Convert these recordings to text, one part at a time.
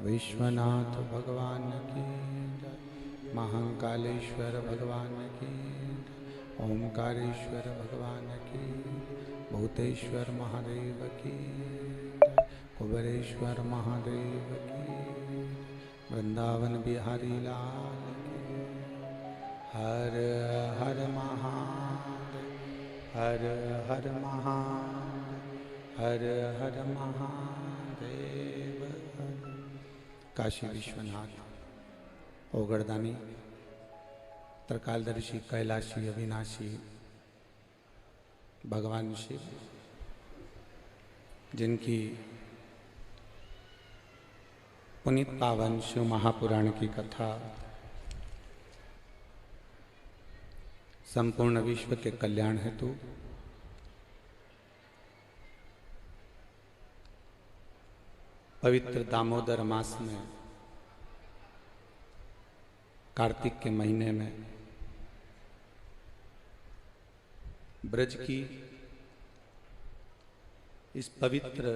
विश्वनाथ भगवान की जय, महाकालेश्वर भगवान की जय, ओंकारेश्वर भगवान की, भूतेश्वर महादेव की जय, कुबेरेश्वर महादेव की, वृंदावन बिहारी लाल की। हर हर महादेव, हर हर महादेव, हर हर महादेव। काशी विश्वनाथ ओगरदानी त्रिकालदर्शी कैलाशी अविनाशी भगवान शिव, जिनकी पुनीत पावन शिव महापुराण की कथा संपूर्ण विश्व के कल्याण हेतु पवित्र दामोदर मास में कार्तिक के महीने में ब्रज की इस पवित्र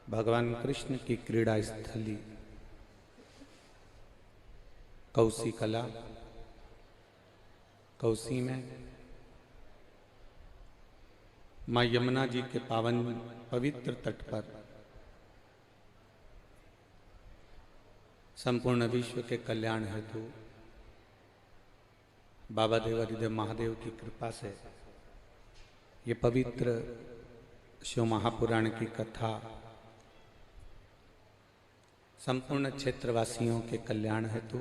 भगवान कृष्ण की क्रीड़ा स्थली कौसी कला कौसी में मां यमुना जी के पावन पवित्र तट पर संपूर्ण विश्व के कल्याण हेतु बाबा देवादिदेव महादेव की कृपा से ये पवित्र शिव महापुराण की कथा संपूर्ण क्षेत्रवासियों के कल्याण हेतु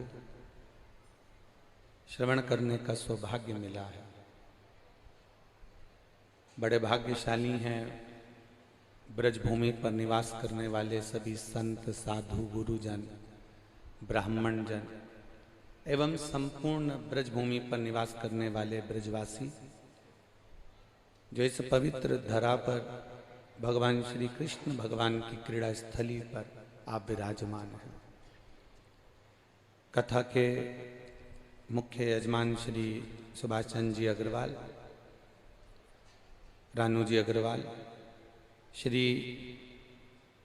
श्रवण करने का सौभाग्य मिला है। बड़े भाग्यशाली हैं ब्रजभूमि पर निवास करने वाले सभी संत, साधु, गुरुजन, ब्राह्मण जन एवं संपूर्ण ब्रजभूमि पर निवास करने वाले ब्रजवासी, जो इस पवित्र धरा पर भगवान श्री कृष्ण भगवान की क्रीड़ा स्थली पर आप विराजमान हैं। कथा के मुख्य यजमान श्री सुभाष चंद्र जी अग्रवाल, रानू जी अग्रवाल, श्री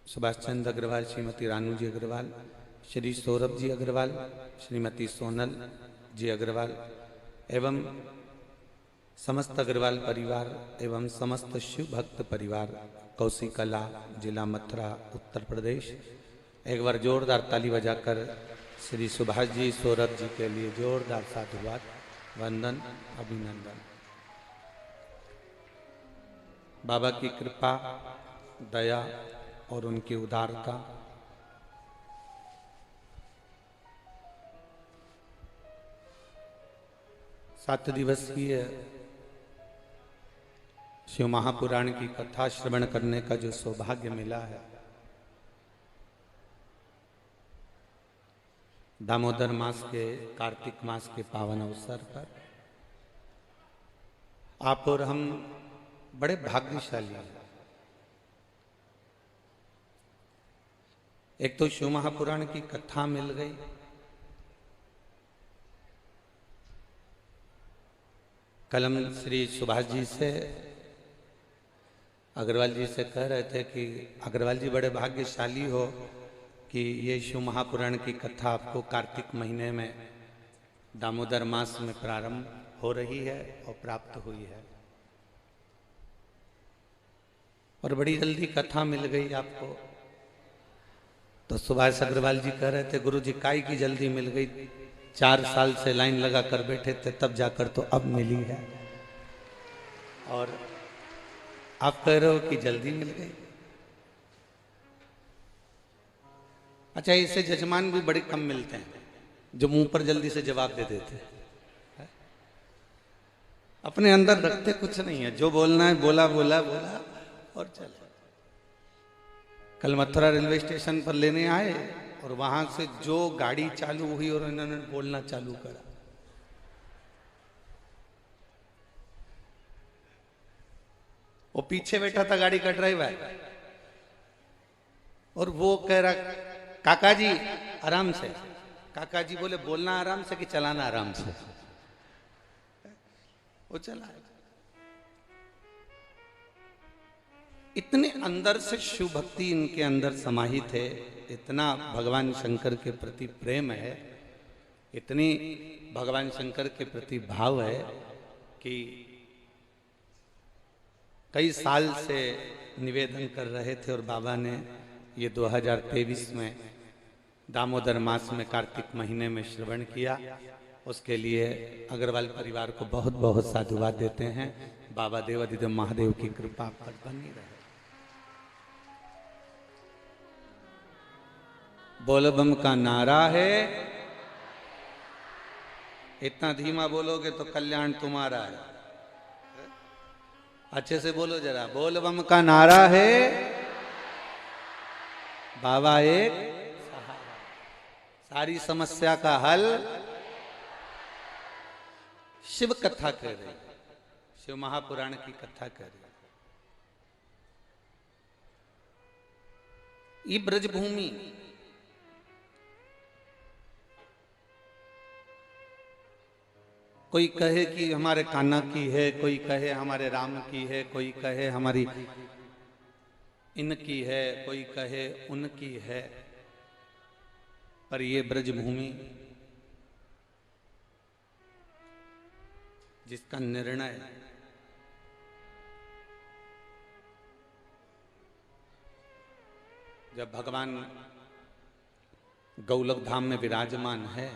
सुभाष चंद्र अग्रवाल, श्रीमती रानू जी अग्रवाल, श्री सौरभ जी अग्रवाल, श्रीमती सोनल जी अग्रवाल एवं समस्त अग्रवाल परिवार एवं समस्त शिव भक्त परिवार, कौशिकला, जिला मथुरा, उत्तर प्रदेश। एक बार जोरदार ताली बजाकर श्री सुभाष जी, सौरभ जी के लिए जोरदार साधुवाद, वंदन, अभिनंदन। बाबा की कृपा, दया और उनकी उदारता सात दिवसीय शिव महापुराण की कथा श्रवण करने का जो सौभाग्य मिला है, दामोदर मास के, कार्तिक मास के पावन अवसर पर आप और हम बड़े भाग्यशाली हैं। एक तो शिव महापुराण की कथा मिल गई, कल हम श्री सुभाष जी से, अग्रवाल जी से कह रहे थे कि अग्रवाल जी बड़े भाग्यशाली हो कि ये शिव महापुराण की कथा आपको कार्तिक महीने में दामोदर मास में प्रारंभ हो रही है और प्राप्त हुई है, और बड़ी जल्दी कथा मिल गई आपको। तो सुभाष अग्रवाल जी कह रहे थे, गुरु जी काई की जल्दी मिल गई, 4 साल से लाइन लगा कर बैठे थे, तब जाकर तो अब मिली है, और आप कह रहे हो कि जल्दी मिल गई। अच्छा, इससे जजमान भी बड़े कम मिलते हैं जो मुंह पर जल्दी से जवाब दे देते हैं, अपने अंदर रखते कुछ नहीं है, जो बोलना है बोला बोला बोला और चले। कल मथुरा रेलवे स्टेशन पर लेने आए और वहां से जो गाड़ी चालू हुई और इन्होंने बोलना चालू करा, वो पीछे बैठा था गाड़ी का ड्राइवर, और वो कह रहा काका जी आराम से। काका जी बोले बोलना आराम से कि चलाना आराम से। वो चला, इतने अंदर से शिव भक्ति इनके अंदर समाहित है, इतना भगवान शंकर के प्रति प्रेम है, इतनी भगवान शंकर के प्रति भाव है कि कई साल से निवेदन कर रहे थे और बाबा ने ये 2023 में दामोदर मास में कार्तिक महीने में श्रवण किया। उसके लिए अग्रवाल परिवार को बहुत बहुत साधुवाद देते हैं। बाबा देवाधिदेव महादेव की कृपा पर बनी रहे। बोल बम का नारा है, इतना धीमा बोलोगे तो कल्याण तुम्हारा है। अच्छे से बोलो जरा, बोल बम का नारा है, बाबा एक सहारा, सारी समस्या का हल। शिव कथा कर रही, शिव महापुराण की कथा कर रही। ये ब्रजभूमि कोई कहे कि हमारे कान्हा की है, कोई कहे हमारे राम की है, कोई कहे हमारी इनकी है, कोई कहे उनकी है, पर ये ब्रजभूमि जिसका निर्णय जब भगवान गौलक धाम में विराजमान है,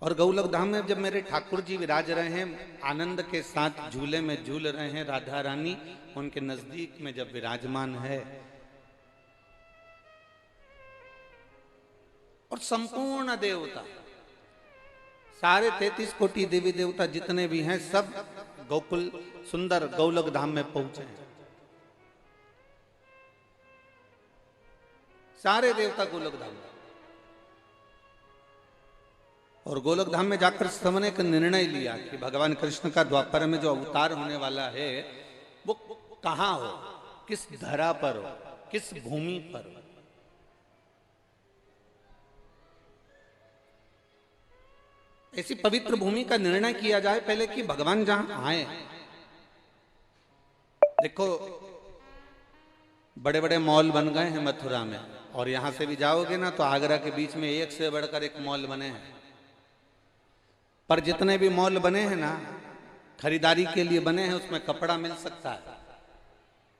और गौलक धाम में जब मेरे ठाकुर जी विराज रहे हैं, आनंद के साथ झूले में झूल रहे हैं, राधा रानी उनके नजदीक में जब विराजमान है, और संपूर्ण देवता, सारे 33 कोटि देवी देवता जितने भी हैं, सब गोकुल सुंदर गौलक धाम में पहुंचे हैं। सारे देवता गोलक धाम में, और गोलक धाम में जाकर सबने एक निर्णय लिया कि भगवान कृष्ण का द्वापर में जो अवतार होने वाला है वो कहां हो, किस धरा पर हो, किस भूमि पर हो। ऐसी पवित्र भूमि का निर्णय किया जाए पहले कि भगवान जहां आए। देखो बड़े बड़े मॉल बन गए हैं मथुरा में, और यहां से भी जाओगे ना तो आगरा के बीच में एक से बढ़कर एक मॉल बने हैं। पर जितने भी मॉल बने हैं ना, खरीदारी के लिए बने हैं, उसमें कपड़ा मिल सकता है,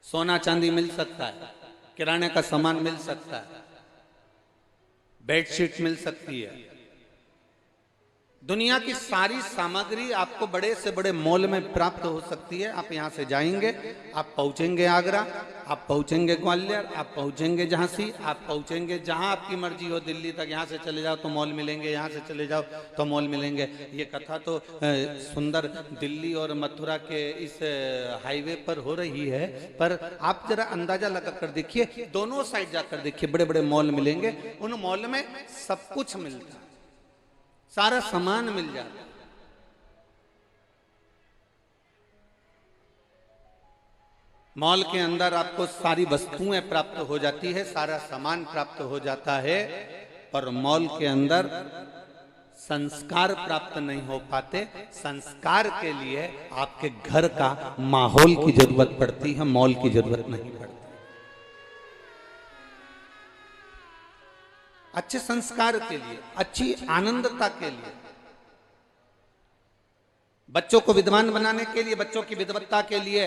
सोना चांदी मिल सकता है, किराने का सामान मिल सकता है, बेडशीट मिल सकती है। दुनिया की सारी सामग्री आपको बड़े से बड़े मॉल में प्राप्त हो सकती है। आप यहां से जाएंगे, आप पहुंचेंगे आगरा, आप पहुंचेंगे ग्वालियर, आप पहुंचेंगे झांसी, आप पहुंचेंगे जहां आपकी मर्जी हो, दिल्ली तक। यहां से चले जाओ तो मॉल मिलेंगे, यहां से चले जाओ तो मॉल मिलेंगे। ये कथा तो सुंदर दिल्ली और मथुरा के इस हाईवे पर हो रही है, पर आप जरा अंदाजा लगा कर देखिए, दोनों साइड जाकर देखिए, बड़े बड़े मॉल मिलेंगे। उन मॉल में सब कुछ मिलता है, सारा सामान मिल जाता है। मॉल के अंदर आपको सारी वस्तुएं प्राप्त हो जाती है, सारा सामान प्राप्त हो जाता है, पर मॉल के अंदर संस्कार प्राप्त नहीं हो पाते। संस्कार के लिए आपके घर का माहौल की जरूरत पड़ती है, मॉल की जरूरत नहीं पड़ती। अच्छे संस्कार के लिए, अच्छी आनंदता के लिए, बच्चों को विद्वान बनाने के लिए, बच्चों की विद्वत्ता के लिए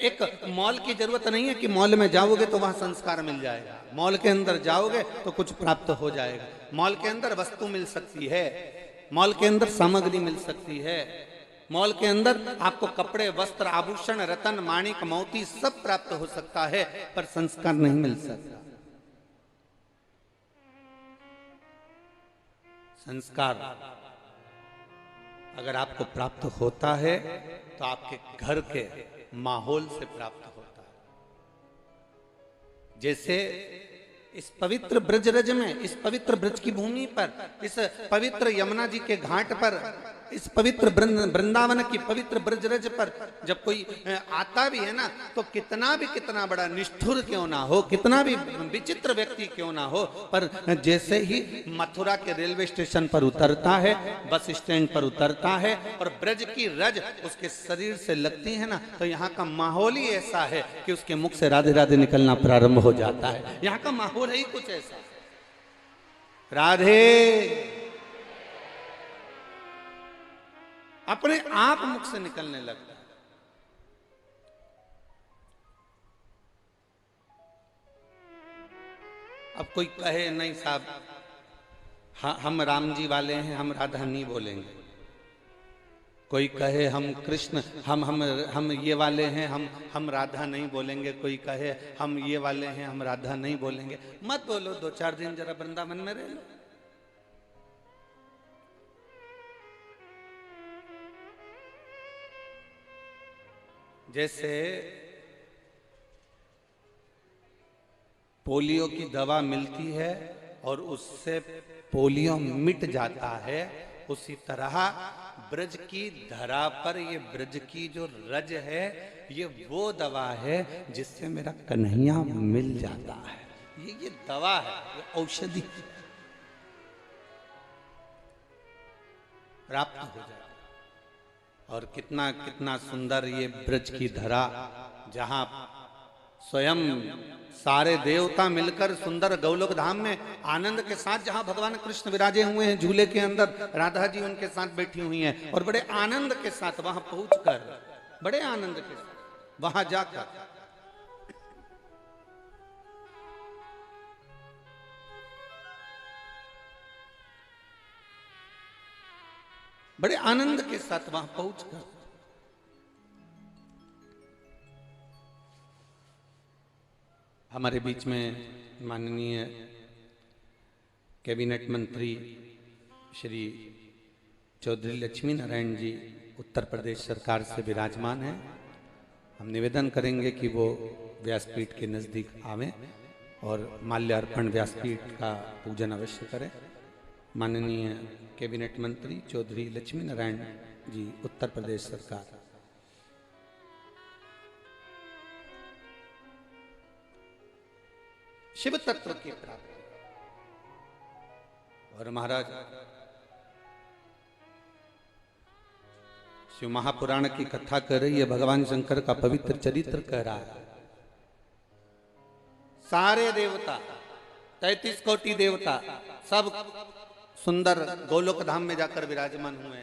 एक मॉल की जरूरत नहीं है कि मॉल में जाओगे तो वहां संस्कार मिल जाएगा। मॉल के अंदर जाओगे तो कुछ प्राप्त हो जाएगा। मॉल के अंदर वस्तु मिल सकती है, मॉल के अंदर सामग्री मिल सकती है, मॉल के अंदर आपको कपड़े, वस्त्र, आभूषण, रतन, माणिक, मोती सब प्राप्त हो सकता है, पर संस्कार नहीं मिल सकता। संस्कार अगर आपको प्राप्त होता है तो आपके घर के माहौल से प्राप्त होता है। जैसे इस पवित्र ब्रजरज में, इस पवित्र ब्रज की भूमि पर, इस पवित्र यमुना जी के घाट पर, इस पवित्र वृंदावन की पवित्र ब्रजरज पर जब कोई आता भी है ना, तो कितना बड़ा निष्ठुर क्यों ना हो, कितना भी विचित्र व्यक्ति क्यों ना हो, पर जैसे ही मथुरा के रेलवे स्टेशन पर उतरता है, बस स्टैंड पर उतरता है, और ब्रज की रज उसके शरीर से लगती है ना, तो यहाँ का माहौल ही ऐसा है कि उसके मुख से राधे राधे निकलना प्रारंभ हो जाता है। यहाँ का माहौल ही कुछ ऐसा। राधे अपने आप मुख से निकलने लगता है। अब कोई कहे नहीं साहब, हम राम जी वाले हैं, हम राधा नहीं बोलेंगे। कोई कहे हम कृष्ण, हम ये वाले हैं, हम राधा नहीं बोलेंगे। कोई कहे हम ये वाले हैं, हम राधा नहीं बोलेंगे। मत बोलो, 2-4 दिन जरा वृंदावन में रह लो। जैसे पोलियो की दवा मिलती है और उससे पोलियो मिट जाता है, उसी तरह ब्रज की धरा पर ये ब्रज की जो रज है, ये वो दवा है जिससे मेरा कन्हैया मिल जाता है। ये दवा है, ये औषधि प्राप्त हो जाता है। और कितना कितना सुंदर ये ब्रज की धरा, जहां स्वयं सारे देवता मिलकर सुंदर गौलोक धाम में आनंद के साथ, जहां भगवान कृष्ण विराजे हुए हैं झूले के अंदर, राधा जी उनके साथ बैठी हुई हैं, और बड़े आनंद के साथ वहां पहुंचकर, बड़े आनंद के साथ वहां जाकर बड़े आनंद के साथ वहां पहुंचकर हमारे बीच में माननीय कैबिनेट मंत्री श्री चौधरी लक्ष्मी नारायण जी उत्तर प्रदेश सरकार से विराजमान हैं। हम निवेदन करेंगे कि वो व्यासपीठ के नज़दीक आवें और माल्यार्पण व्यासपीठ का पूजन अवश्य करें। माननीय कैबिनेट मंत्री चौधरी लक्ष्मी नारायण जी उत्तर प्रदेश सरकार। शिव तत्व की प्राप्ति और महाराज शिव महापुराण की कथा कर रही है, भगवान शंकर का पवित्र चरित्र कह रहा है। सारे देवता 33 कोटि देवता सब सुंदर गोलोक धाम में जाकर विराजमान हुए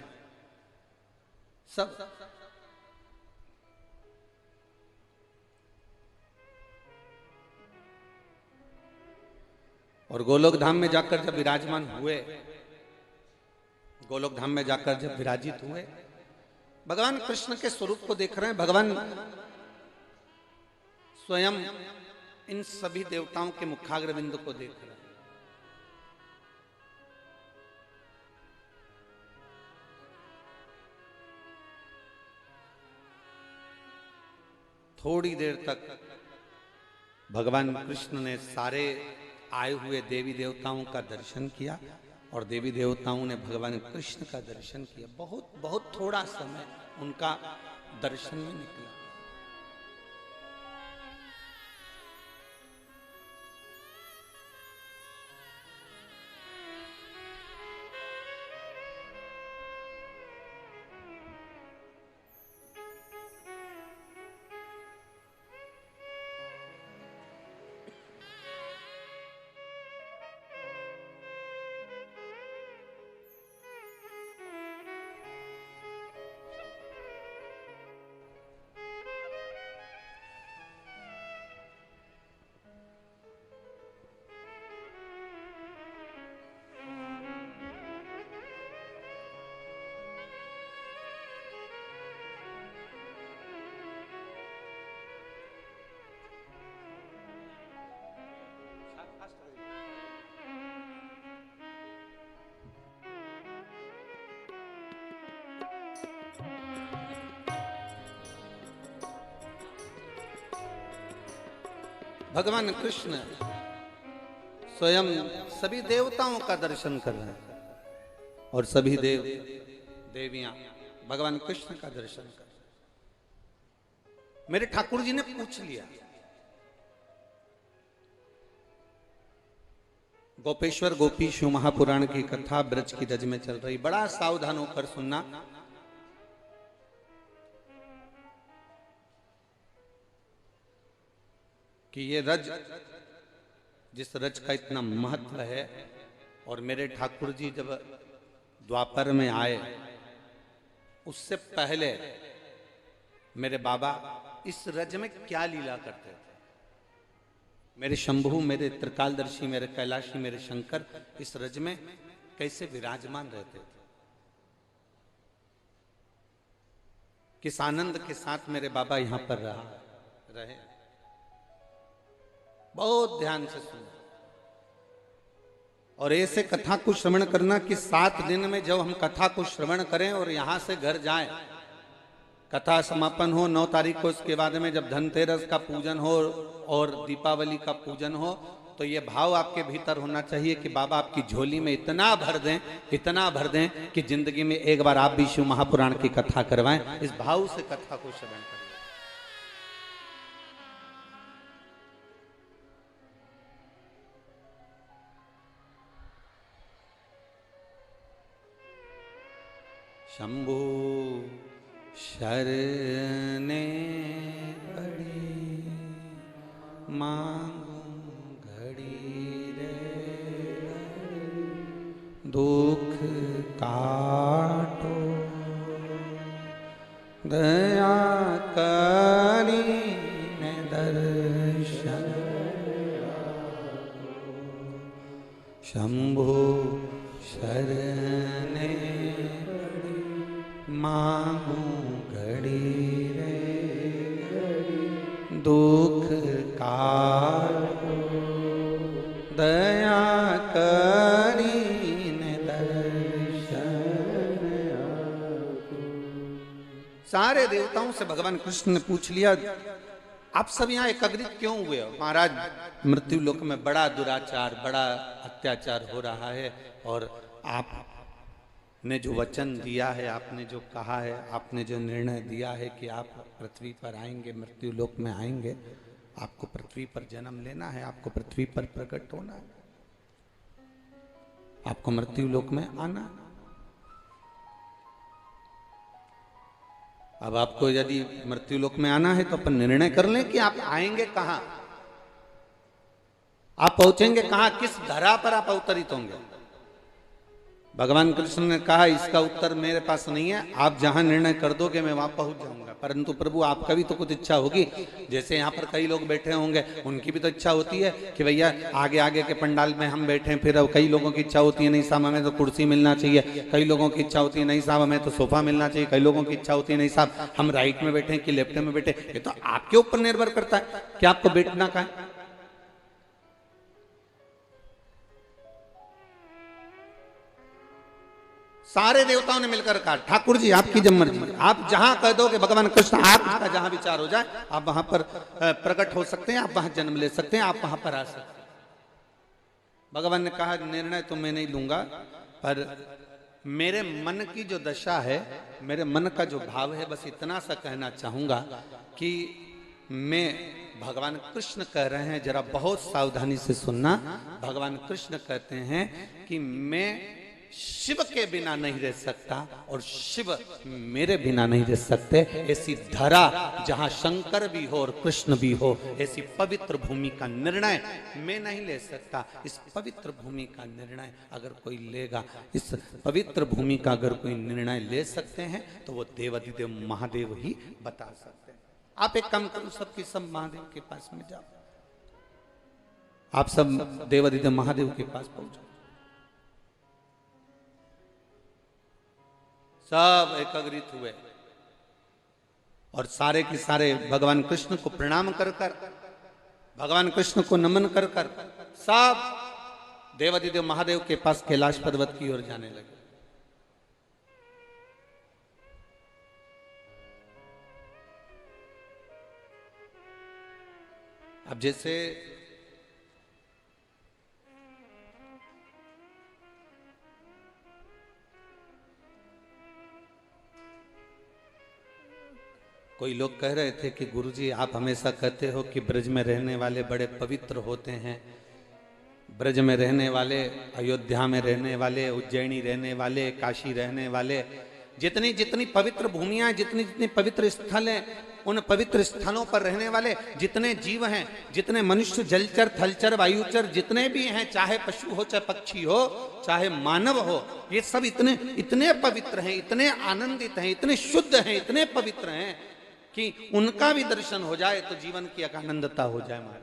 सब। और गोलोक धाम में जाकर जब विराजमान हुए, गोलोक धाम में जाकर जब विराजित हुए, भगवान कृष्ण के स्वरूप को देख रहे हैं। भगवान स्वयं इन सभी देवताओं के मुखाग्रविंद को देख रहे हैं। थोड़ी देर तक भगवान कृष्ण ने सारे आए हुए देवी देवताओं का दर्शन किया और देवी देवताओं ने भगवान कृष्ण का दर्शन किया। बहुत बहुत थोड़ा समय उनका दर्शन में निकला। भगवान कृष्ण स्वयं सभी देवताओं का दर्शन कर रहे हैं और सभी देव देवियां भगवान कृष्ण का दर्शन कर रहे हैं। मेरे ठाकुर जी ने पूछ लिया, गोपेश्वर गोपी शिव महापुराण की कथा ब्रज की रज में चल रही, बड़ा सावधान होकर सुनना। कि ये रज, जिस रज का इतना महत्व है, और मेरे ठाकुर जी जब द्वापर में आए उससे पहले मेरे बाबा इस रज में क्या लीला करते थे। मेरे शंभु, मेरे त्रिकालदर्शी, मेरे कैलाशी, मेरे शंकर इस रज में कैसे विराजमान रहते थे, किस आनंद के साथ मेरे बाबा यहां पर रहे। बहुत ध्यान से सुनो और ऐसे कथा को श्रवण करना कि 7 दिन में जब हम कथा को श्रवण करें और यहां से घर जाएं, कथा समापन हो 9 तारीख को, इसके बाद में जब धनतेरस का पूजन हो और दीपावली का पूजन हो, तो ये भाव आपके भीतर होना चाहिए कि बाबा आपकी झोली में इतना भर दें, इतना भर दें कि जिंदगी में एक बार आप भी शिव महापुराण की कथा करवाएं। इस भाव से कथा को श्रवण करें। शंभु शरणे पड़ी मांगू घड़ी रे, दुख काटो दया करी ने दर्शन। शंभु शरणे पड़ी दुख काटो दया करीन दर्शन आपको। सारे देवताओं से भगवान कृष्ण ने पूछ लिया, आप सब यहाँ एकत्रित क्यों हुए हो? महाराज, मृत्यु लोक में बड़ा दुराचार, बड़ा अत्याचार हो रहा है, और आपने जो वचन दिया है, आपने जो कहा है, आपने जो निर्णय दिया है कि आप पृथ्वी पर आएंगे, मृत्यु लोक में आएंगे, आपको पृथ्वी पर जन्म लेना है, आपको पृथ्वी पर प्रकट होना है, आपको मृत्यु लोक में आना है। अब आपको यदि मृत्यु लोक में आना है तो अपन निर्णय कर लें कि आप आएंगे कहां, आप पहुंचेंगे कहां, किस धरा पर आप अवतरित होंगे। भगवान कृष्ण ने कहा, इसका उत्तर मेरे पास नहीं है, आप जहां निर्णय कर दोगे मैं वहां पहुंच जाऊंगा। परंतु प्रभु, आपका भी तो कुछ इच्छा होगी। जैसे यहाँ पर कई लोग बैठे होंगे, उनकी भी तो इच्छा होती है कि भैया आगे आगे के पंडाल में हम बैठे। फिर कई लोगों की इच्छा होती है, नहीं साहब हमें तो कुर्सी मिलना चाहिए। कई लोगों की इच्छा होती है, नहीं साहब हमें तो सोफा मिलना चाहिए। कई लोगों की इच्छा होती है, नहीं साहब हम राइट में बैठे कि लेफ्ट में बैठे। ये तो आपके ऊपर निर्भर करता है कि आपको बैठना कहाँ है। सारे देवताओं ने मिलकर कहा, ठाकुर जी आपकी जब मर्जी, आप जहां कह दोगे भगवान कृष्ण, आपका जहां विचार हो जाए आप वहां पर प्रकट हो सकते हैं, आप वहां जन्म ले सकते हैं, आप वहां पर आ सकते हैं। भगवान ने कहा, निर्णय तो मैं नहीं लूंगा, पर मेरे मन की जो दशा है, मेरे मन का जो भाव है, बस इतना सा कहना चाहूंगा कि मैं, भगवान कृष्ण कह रहे हैं, जरा बहुत सावधानी से सुनना। भगवान कृष्ण कहते हैं कि मैं शिव के बिना नहीं रह सकता और शिव मेरे बिना नहीं रह सकते। ऐसी धरा जहां शंकर भी हो और कृष्ण भी हो, ऐसी पवित्र भूमि का निर्णय मैं नहीं ले सकता। इस पवित्र भूमि का निर्णय अगर कोई लेगा, इस पवित्र भूमि का अगर कोई निर्णय ले सकते हैं तो वो देवाधिदेव महादेव ही बता सकते हैं। आप एक काम करो, सबके सब महादेव के पास में जाओ, आप सब देवाधिदेव महादेव के पास पहुंचो। सब एकत्रित हुए और सारे के सारे भगवान कृष्ण को प्रणाम कर कर, भगवान कृष्ण को नमन कर कर, सब देवाधिदेव महादेव के पास कैलाश पर्वत की ओर जाने लगे। अब जैसे कोई लोग कह रहे थे कि गुरुजी आप हमेशा कहते हो कि ब्रज में रहने वाले बड़े पवित्र होते हैं, ब्रज में रहने वाले, अयोध्या में रहने वाले, उज्जैनी रहने वाले, काशी रहने वाले, जितनी जितनी पवित्र भूमियां, जितनी जितनी पवित्र स्थल हैं, उन पवित्र स्थलों पर रहने वाले जितने जीव हैं, जितने मनुष्य, जलचर, थलचर, वायुचर जितने भी हैं, चाहे पशु हो, चाहे पक्षी हो, चाहे मानव हो, ये सब इतने इतने पवित्र हैं, इतने आनंदित हैं, इतने शुद्ध हैं, इतने पवित्र हैं कि उनका भी दर्शन हो जाए तो जीवन की आनंदता हो जाए। महाराज,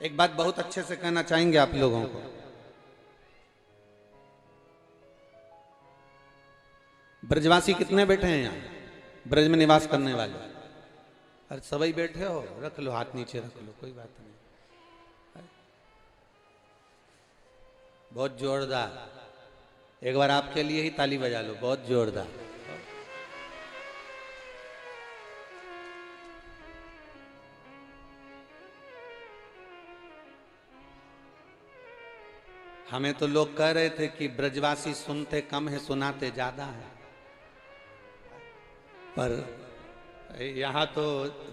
एक बात बहुत अच्छे से कहना चाहेंगे आप लोगों को, ब्रजवासी कितने बैठे हैं यहाँ, ब्रज में निवास करने वाले? अरे सभी बैठे हो, रख लो हाथ नीचे रख लो, कोई बात नहीं। बहुत जोरदार, एक बार आपके लिए ही ताली बजा लो, बहुत जोरदार। हमें तो लोग कह रहे थे कि ब्रजवासी सुनते कम है, सुनाते ज्यादा है, पर यहाँ तो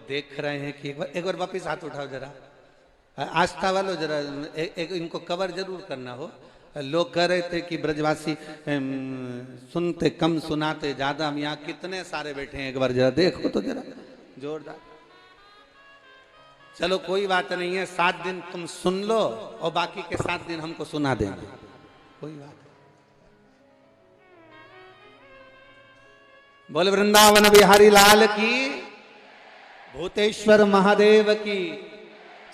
देख रहे हैं कि एक बार वापिस हाथ उठाओ जरा, आस्था वालों जरा एक इनको कवर जरूर करना हो। लोग कह रहे थे कि ब्रजवासी सुनते कम सुनाते ज्यादा, हम यहाँ कितने सारे बैठे हैं, एक बार जरा देखो तो जरा जोरदार। चलो कोई बात नहीं है, 7 दिन तुम सुन लो और बाकी के 7 दिन हमको सुना देना, कोई बात। बोल वृंदावन बिहारी लाल की, भूतेश्वर महादेव की,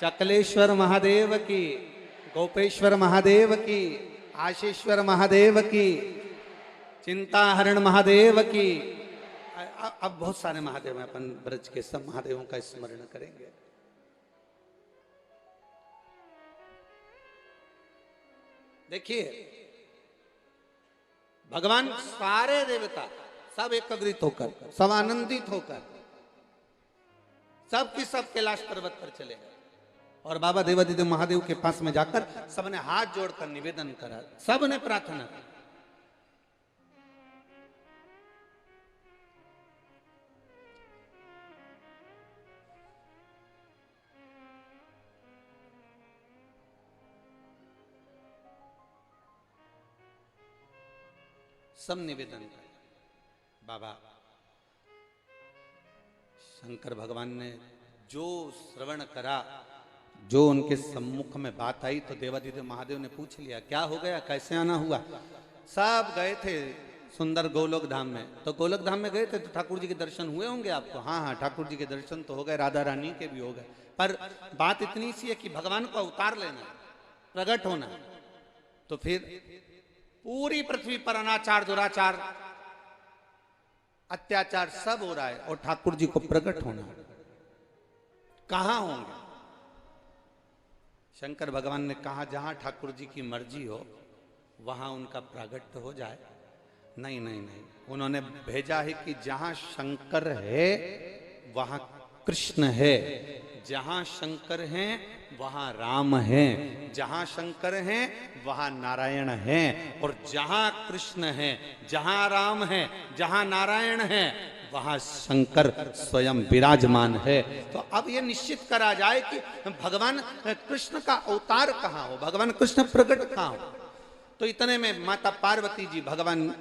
चकलेश्वर महादेव की, गोपेश्वर महादेव की, आशीश्वर महादेव की, चिंता हरण महादेव की। अब बहुत सारे महादेव हैं, अपन ब्रज के सब महादेवों का स्मरण करेंगे। देखिए भगवान सारे देवता सब एकत्रित होकर, सब आनंदित होकर, सब की सब कैलाश पर्वत पर चले गए और बाबा देवादिदेव महादेव के पास में जाकर सबने हाथ जोड़कर निवेदन करा, सबने प्रार्थना की। सब निवेदन कर, बाबा शंकर भगवान ने जो श्रवण करा, जो उनके सम्मुख में बात आई, तो देवादिदेव महादेव ने पूछ लिया क्या हो गया, कैसे आना हुआ। सब गए थे सुंदर गोलोक धाम में, तो गोलोक धाम में गए थे तो ठाकुर जी के दर्शन हुए होंगे आपको। हाँ हाँ, ठाकुर जी के दर्शन तो हो गए, राधा रानी के भी हो गए, पर बात इतनी सी है कि भगवान को अवतार लेना, प्रकट होना। तो फिर पूरी पृथ्वी पर अनाचार, दुराचार, अत्याचार सब हो रहा है और ठाकुर जी को प्रकट होना, कहां होंगे। शंकर भगवान ने कहा जहां ठाकुर जी की मर्जी हो वहां उनका प्रागट्य हो जाए। नहीं नहीं नहीं, उन्होंने भेजा है कि जहां शंकर है वहां कृष्ण है, जहां शंकर हैं वहां राम हैं, जहां शंकर हैं वहां नारायण हैं, और जहां कृष्ण है, जहां राम है, जहां नारायण है, वहां शंकर स्वयं विराजमान है। तो अब यह निश्चित करा जाए कि भगवान कृष्ण का अवतार कहां हो, भगवान कृष्ण प्रकट कहां हो। तो इतने में माता पार्वती जी भगवान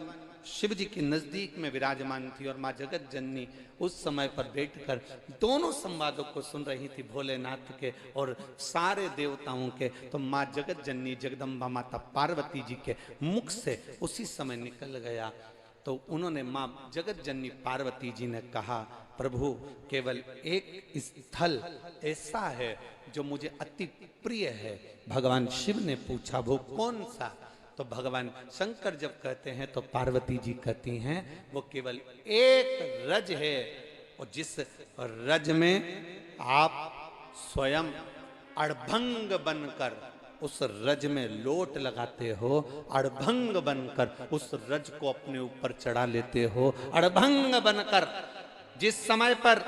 शिव जी के नजदीक में विराजमान थी और माँ जगत जननी उस समय पर बैठकर दोनों संवादों को सुन रही थी, भोलेनाथ के और सारे देवताओं के। तो माँ जगत जननी जगदम्बा माता पार्वती जी के मुख से उसी समय निकल गया। तो उन्होंने माँ जगत जननी पार्वती जी ने कहा, प्रभु केवल एक स्थल ऐसा है जो मुझे अति प्रिय है। भगवान शिव ने पूछा वो कौन सा। तो भगवान शंकर जब कहते हैं तो पार्वती जी कहती हैं वो केवल एक रज है, और जिस रज में आप स्वयं अड़भंग बनकर उस रज में लोट लगाते हो, अड़भंग बनकर उस रज को अपने ऊपर चढ़ा लेते हो, अड़भंग बनकर जिस समय पर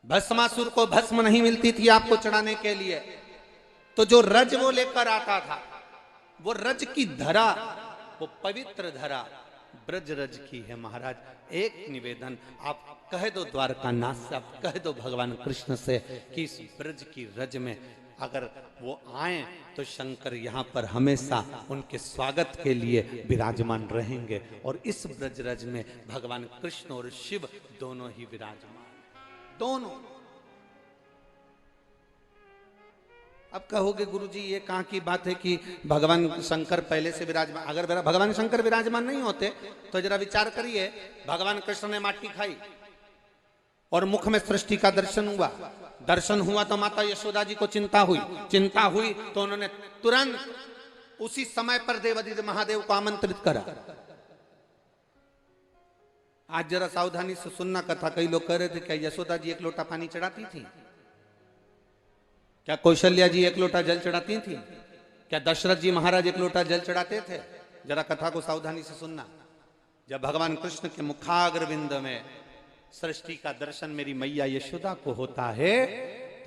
भस्मासुर को भस्म नहीं मिलती थी आपको चढ़ाने के लिए, तो जो रज वो लेकर आता था, वो रज की धरा, वो पवित्र धरा ब्रज रज की है। महाराज एक निवेदन आप कह दो द्वारकानाथ से, आप कह दो भगवान कृष्ण से कि इस ब्रज की रज में अगर वो आए तो शंकर यहाँ पर हमेशा उनके स्वागत के लिए विराजमान रहेंगे। और इस ब्रज रज में भगवान कृष्ण और शिव दोनों ही विराजमान, दोनों। अब कहोगे गुरुजी ये कहां की बात है कि भगवान शंकर पहले से विराजमान। अगर भगवान शंकर विराजमान नहीं होते तो जरा विचार करिए, भगवान कृष्ण ने माटी खाई और मुख में सृष्टि का दर्शन हुआ, दर्शन हुआ तो माता यशोदा जी को चिंता हुई तो उन्होंने तुरंत उसी समय पर देवादिदेव महादेव को आमंत्रित करा। आज जरा सावधानी से सुनना कथा। कई लोग कह रहे थे क्या यशोदा जी एक लोटा पानी चढ़ाती थी, क्या कौशल्या जी एक लोटा जल चढ़ाती थी, क्या दशरथ जी महाराज एक लोटा जल चढ़ाते थे? जरा कथा को सावधानी से सुनना। जब भगवान कृष्ण के मुखाग्रविंद में सृष्टि का दर्शन मेरी मैया यशोदा को होता है,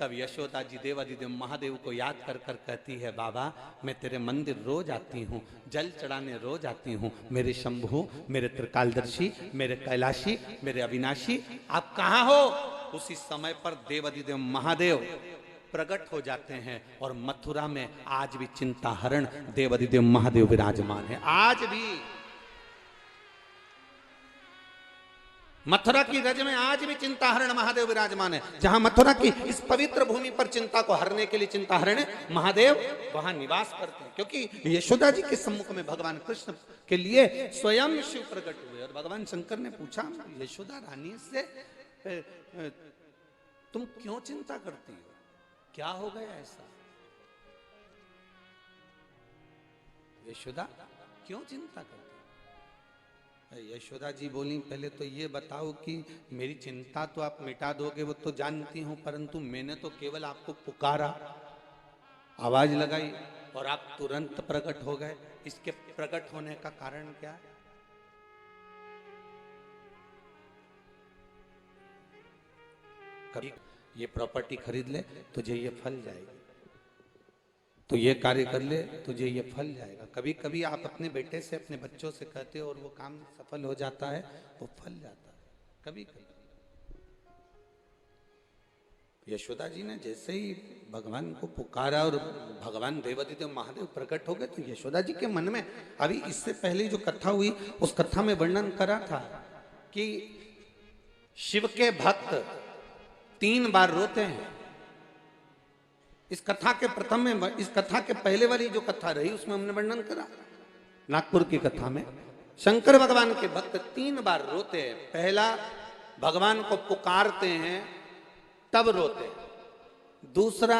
तब यशोदा जी देवादिदेव महादेव को याद कर कर कहती है, बाबा मैं तेरे मंदिर रोज आती हूँ, जल चढ़ाने रोज आती हूँ, मेरे शंभु, मेरे त्रिकालदर्शी, मेरे कैलाशी, मेरे अविनाशी, आप कहाँ हो? उसी समय पर देवादिदेव महादेव प्रकट हो जाते हैं और मथुरा में आज भी चिंता हरण देवादिदेव महादेव विराजमान है। आज भी मथुरा की रज में आज भी चिंता हरण महादेव विराजमान है। जहां मथुरा की इस पवित्र भूमि पर चिंता को हरने के लिए चिंता हरण महादेव वहां निवास करते हैं, क्योंकि यशोदा जी के सम्मुख में भगवान कृष्ण के लिए स्वयं शिव प्रकट हुए। और भगवान शंकर ने पूछा यशोदा रानी से, तुम क्यों चिंता करती हो, क्या हो गया ऐसा? यशोदा क्यों चिंता करती? यशोदा जी बोली, पहले तो ये बताओ कि मेरी चिंता तो आप मिटा दोगे वो तो जानती हूं, परंतु मैंने तो केवल आपको पुकारा, आवाज लगाई और आप तुरंत प्रकट हो गए। इसके प्रकट होने का कारण क्या है? कभी ये प्रॉपर्टी खरीद ले तुझे ये फल जाएगी, तो ये कार्य कर ले तुझे ये फल जाएगा। कभी कभी आप अपने बेटे से, अपने बच्चों से कहते हो और वो काम सफल हो जाता है, वो फल जाता है कभी कभी। यशोदा जी ने जैसे ही भगवान को पुकारा और भगवान देवादिदेव महादेव प्रकट हो गए, तो यशोदा जी के मन में, अभी इससे पहले जो कथा हुई उस कथा में वर्णन करा था कि शिव के भक्त 3 बार रोते हैं। इस कथा के प्रथम में, इस कथा के पहले वाली जो कथा रही उसमें हमने वर्णन करा, नागपुर की कथा में शंकर भगवान के भक्त 3 बार रोते हैं। पहला, भगवान को पुकारते हैं तब रोते हैं। दूसरा,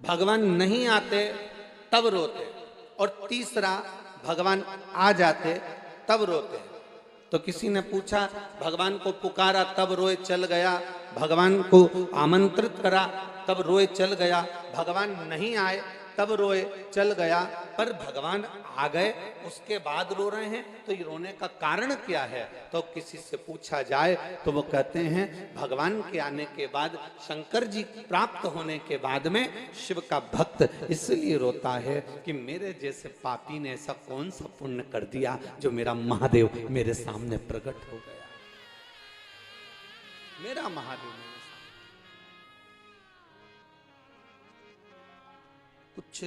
भगवान नहीं आते तब रोते। और तीसरा, भगवान आ जाते तब रोते हैं। तो किसी ने पूछा, भगवान को पुकारा तब रोए चल गया, भगवान को आमंत्रित करा तब रोए चल गया, भगवान नहीं आए तब रोए चल गया, पर भगवान आ गए उसके बाद रो रहे हैं, तो ये रोने का कारण क्या है? तो किसी से पूछा जाए तो वो कहते हैं, भगवान के आने के बाद, शंकर जी प्राप्त होने के बाद में शिव का भक्त इसलिए रोता है कि मेरे जैसे पापी ने ऐसा कौन सा पुण्य कर दिया जो मेरा महादेव मेरे सामने प्रकट हो गया। मेरा महादेव मेरे सामने। कुछ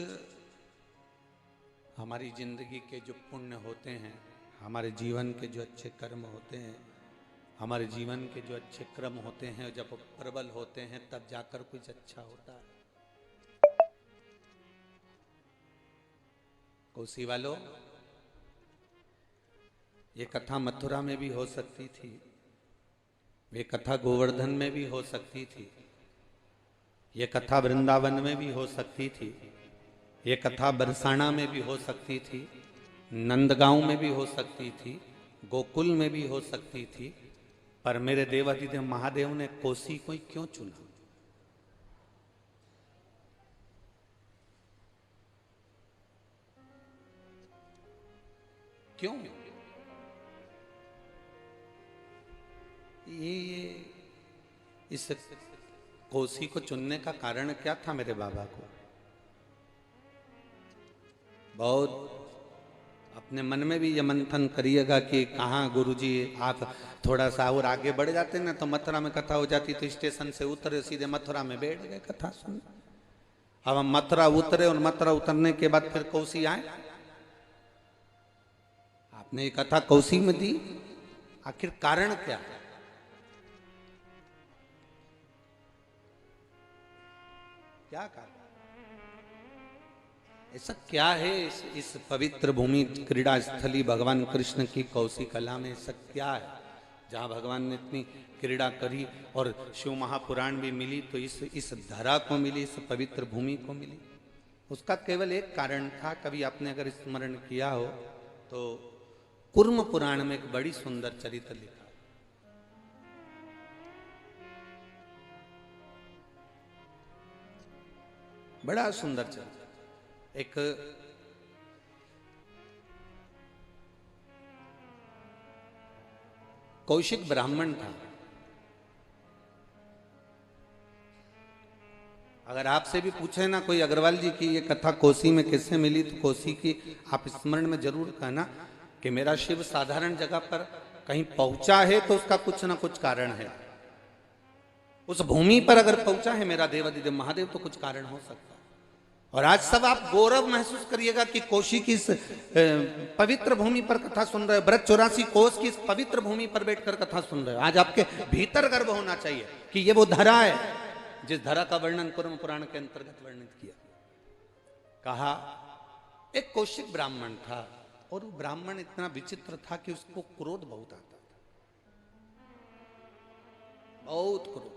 हमारी जिंदगी के जो पुण्य होते हैं, हमारे जीवन के जो अच्छे कर्म होते हैं, हमारे जीवन के जो अच्छे क्रम होते हैं, जब प्रबल होते हैं तब जाकर कुछ अच्छा होता है। कोसी वालों, ये कथा मथुरा में भी हो सकती थी, ये कथा गोवर्धन में भी हो सकती थी, ये कथा वृंदावन में भी हो सकती थी, ये कथा बरसाना में भी हो सकती थी, नंदगांव में भी हो सकती थी, गोकुल में भी हो सकती थी, पर मेरे देवादिदेव महादेव ने कोसी को ही क्यों चुना? क्यों? ये इस कोसी को चुनने का कारण क्या था मेरे बाबा को? बहुत अपने मन में भी ये मंथन करिएगा कि कहाँ गुरुजी आप थोड़ा सा और आगे बढ़ जाते ना तो मथुरा में कथा हो जाती, तो स्टेशन से उतरे सीधे मथुरा में बैठ गए कथा सुन। अब हम मथुरा उतरे और मथुरा उतरने के बाद फिर कोसी आए, आपने ये कथा कोसी में दी, आखिर कारण क्या है? क्या कारण? ऐसा क्या है इस पवित्र भूमि क्रीड़ा स्थली भगवान कृष्ण की कौशी कला में? ऐसा क्या है जहाँ भगवान ने इतनी क्रीड़ा करी और शिव महापुराण भी मिली, तो इस धरा को मिली, इस पवित्र भूमि को मिली? उसका केवल एक कारण था। कभी आपने अगर स्मरण किया हो तो कुर्म पुराण में एक बड़ी सुंदर चरित्र लिखा, बड़ा सुंदर चरित्र। एक कौशिक ब्राह्मण था। अगर आपसे भी पूछे ना कोई, अग्रवाल जी की ये कथा कोसी में किससे मिली, तो कोसी की आप स्मरण में जरूर कहना कि मेरा शिव साधारण जगह पर कहीं पहुंचा है तो उसका कुछ ना कुछ कारण है। उस भूमि पर अगर पहुंचा है मेरा देवादिदेव महादेव तो कुछ कारण हो सकता है। और आज सब आप गौरव महसूस करिएगा कि कोशी की इस पवित्र भूमि पर कथा सुन रहे हो, ब्रज 84 कोस की इस पवित्र भूमि पर बैठकर कथा सुन रहे हो। आज आपके भीतर गर्व होना चाहिए कि ये वो धरा है जिस धरा का वर्णन कुर्म पुराण के अंतर्गत वर्णित किया। कहा एक कौशिक ब्राह्मण था और वो ब्राह्मण इतना विचित्र था कि उसको क्रोध बहुत आता था, बहुत क्रोध,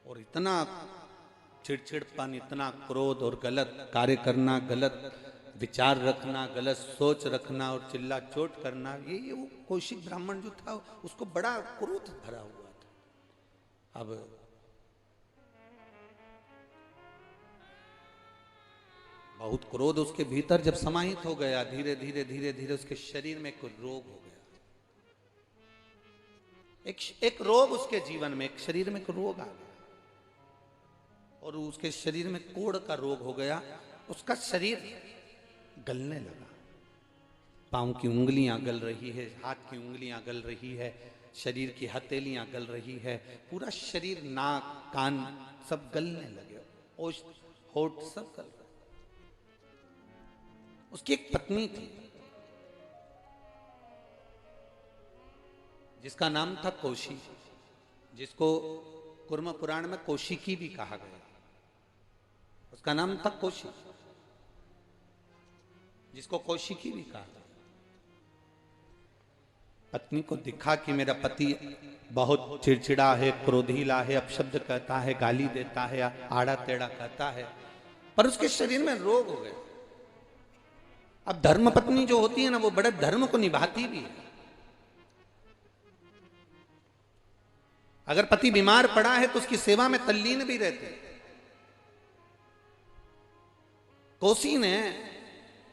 और इतना चिड़चिड़पन, इतना क्रोध और गलत कार्य करना, गलत विचार रखना, गलत सोच रखना और चिल्ला चोट करना, ये वो कौशिक ब्राह्मण जो था उसको बड़ा क्रोध भरा हुआ था। अब बहुत क्रोध उसके भीतर जब समाहित हो गया, धीरे धीरे धीरे धीरे उसके शरीर में कोई रोग हो गया। एक रोग उसके जीवन में, एक शरीर में कोई रोग आ गया और उसके शरीर में कोढ़ का रोग हो गया। उसका शरीर गलने लगा, पांव की उंगलियां गल रही है, हाथ की उंगलियां गल रही है, शरीर की हथेलियां गल रही है, पूरा शरीर, नाक, कान सब गलने लगे, होठ सब गल रहे। उसकी एक पत्नी थी जिसका नाम था कौशी, जिसको कुर्म पुराण में कौशिकी भी कहा गया। उसका नाम था कौशी, जिसको कौशिकी भी कहा गया। पत्नी को दिखा कि मेरा पति बहुत चिड़चिड़ा है, क्रोधीला है, अपशब्द कहता है, गाली देता है, आड़ा टेढ़ा कहता है, पर उसके शरीर में रोग हो गए। अब धर्म पत्नी जो होती है ना, वो बड़े धर्म को निभाती भी है। अगर पति बीमार पड़ा है तो उसकी सेवा में तल्लीन भी रहते। कौशी ने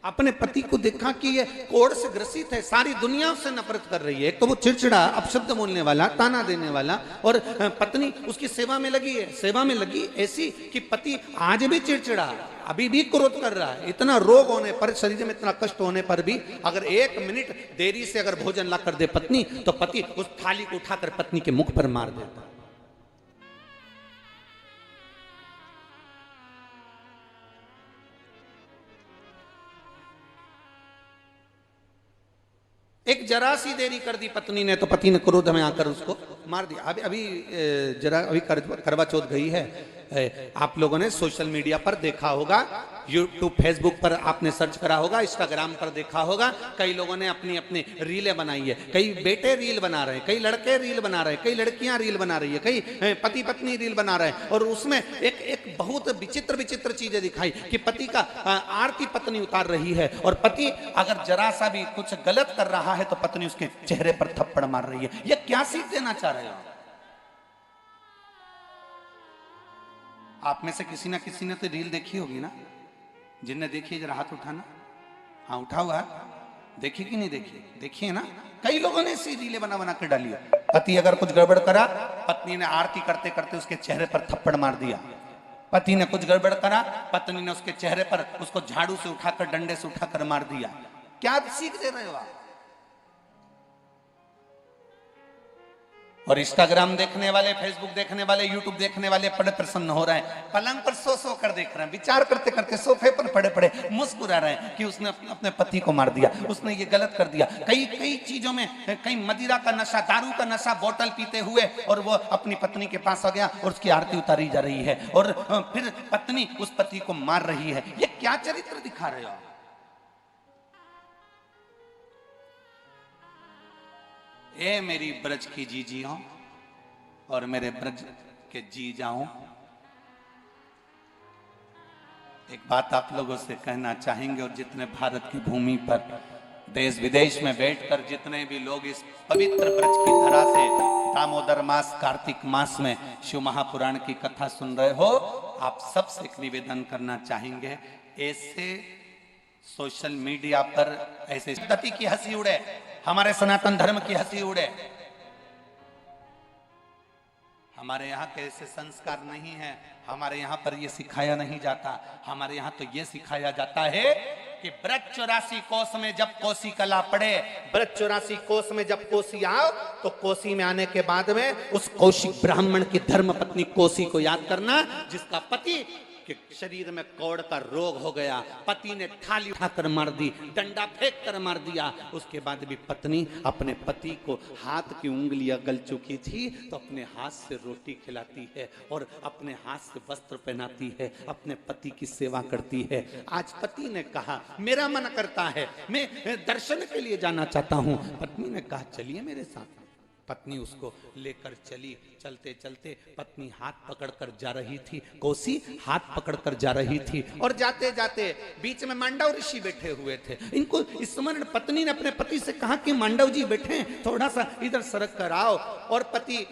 अपने पति को देखा कि ये कोढ़ से ग्रसित है, सारी दुनिया उससे नफरत कर रही है। एक तो वो चिड़चिड़ा, अपशब्द बोलने वाला, ताना देने वाला, और पत्नी उसकी सेवा में लगी है। सेवा में लगी ऐसी कि पति आज भी चिड़चिड़ा, अभी भी क्रोध कर रहा है। इतना रोग होने पर, शरीर में इतना कष्ट होने पर भी अगर 1 मिनट देरी से अगर भोजन ला कर दे पत्नी, तो पति उस थाली को उठाकर पत्नी के मुख पर मार देता। एक जरा सी देरी कर दी पत्नी ने तो पति ने क्रोध में आकर उसको मार दिया। अभी करवा चौथ गई है, आप लोगों ने सोशल मीडिया पर देखा होगा, यूट्यूब फेसबुक पर आपने सर्च करा होगा, इंस्टाग्राम पर देखा होगा। कई लोगों ने अपनी अपनी रीलें बनाई है, कई बेटे रील बना रहे हैं, कई लड़के रील बना रहे हैं, कई लड़कियां रील बना रही है, कई पति पत्नी रील बना रहे हैं। और उसमें एक बहुत विचित्र चीजें दिखाई कि पति का आरती पत्नी उतार रही है, और पति अगर जरा सा भी कुछ गलत कर रहा है तो पत्नी उसके चेहरे पर थप्पड़ मार रही है। यह क्या सीख देना चाह रहे हो आप में से किसी ना किसी ने तो रील देखी होगी ना? जिनने देखी जरा हाथ उठाना। हाँ, उठा हुआ है, देखी कि नहीं देखी? देखिए ना, कई लोगों ने ऐसी रीलें बना बना कर डाली है। पति अगर कुछ गड़बड़ करा, पत्नी ने आरती करते करते उसके चेहरे पर थप्पड़ मार दिया। पति ने कुछ गड़बड़ करा, पत्नी ने उसके चेहरे पर उसको झाड़ू से उठाकर, डंडे से उठाकर मार दिया। क्या सीख दे रहे हो आप? और इंस्टाग्राम देखने वाले, फेसबुक देखने वाले, यूट्यूब देखने वाले बड़े प्रसन्न हो रहे हैं, पलंग पर सो कर देख रहे हैं, विचार करते करते सोफे पर पड़े पड़े मुस्कुरा रहे हैं कि उसने अपने पति को मार दिया, उसने ये गलत कर दिया। कई चीजों में, कई मदिरा का नशा, दारू का नशा, बोतल पीते हुए, और वो अपनी पत्नी के पास आ गया और उसकी आरती उतारी जा रही है, और फिर पत्नी उस पति को मार रही है। ये क्या चरित्र दिखा रहे हो? ए मेरी ब्रज की जीजियों और मेरे ब्रज के जी जाऊं, एक बात आप लोगों से कहना चाहेंगे, और जितने भारत की भूमि पर देश विदेश में बैठकर जितने भी लोग इस पवित्र ब्रज की धरा से दामोदर मास, कार्तिक मास में शिव महापुराण की कथा सुन रहे हो, आप सबसे एक निवेदन करना चाहेंगे, ऐसे सोशल मीडिया पर ऐसे जाति की हंसी उड़े, हमारे सनातन धर्म की हंसी उड़े। हमारे यहाँ के ऐसे संस्कार नहीं है, हमारे यहाँ पर ये सिखाया नहीं जाता। हमारे यहाँ तो ये सिखाया जाता है कि ब्रज 84 कोस में जब कोसी कला पड़े, ब्रज 84 कोस में जब कोसी आओ, तो कोसी में आने के बाद में उस कौशिक ब्राह्मण की धर्म पत्नी कोसी को याद करना, जिसका पति के शरीर में कोढ़ का रोग हो गया। पति ने थाली उठाकर मार दी, डंडा फेंक कर मार दिया। उसके बाद भी पत्नी अपने पति को, हाथ की उंगलियां गल चुकी थी तो अपने हाथ से रोटी खिलाती है और अपने हाथ से वस्त्र पहनाती है, अपने पति की सेवा करती है। आज पति ने कहा मेरा मन करता है, मैं दर्शन के लिए जाना चाहता हूं। पत्नी ने कहा चलिए मेरे साथ। पत्नी उसको लेकर चली। चलते चलते पत्नी हाथ पकड़कर जा रही थी, कोसी हाथ पकड़कर जा रही थी, और जाते जाते बीच में मांडव ऋषि बैठे हुए थे। इनको स्मरण, पत्नी ने अपने पति से कहा कि मांडव जी बैठे हैं, थोड़ा सा इधर सरक कर आओ। और पति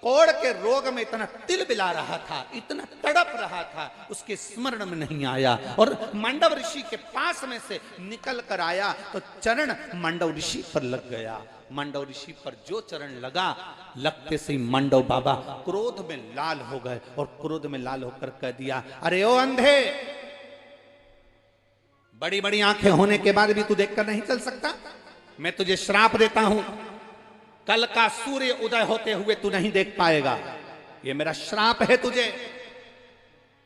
कोढ़ के रोग में इतना तिल बिला रहा था, इतना तड़प रहा था, उसके स्मरण में नहीं आया। और मांडव ऋषि के पास में से निकल कर आया तो चरण मांडव ऋषि पर लग गया। मांडव ऋषि पर जो चरण लगा, लगते से मांडव बाबा क्रोध में लाल हो गए, और क्रोध में लाल होकर कह दिया, अरे ओ अंधे, बड़ी बड़ी आंखें होने के बाद भी तू देखकर नहीं चल सकता? मैं तुझे श्राप देता हूं, कल का सूर्य उदय होते हुए तू नहीं देख पाएगा, ये मेरा श्राप है तुझे।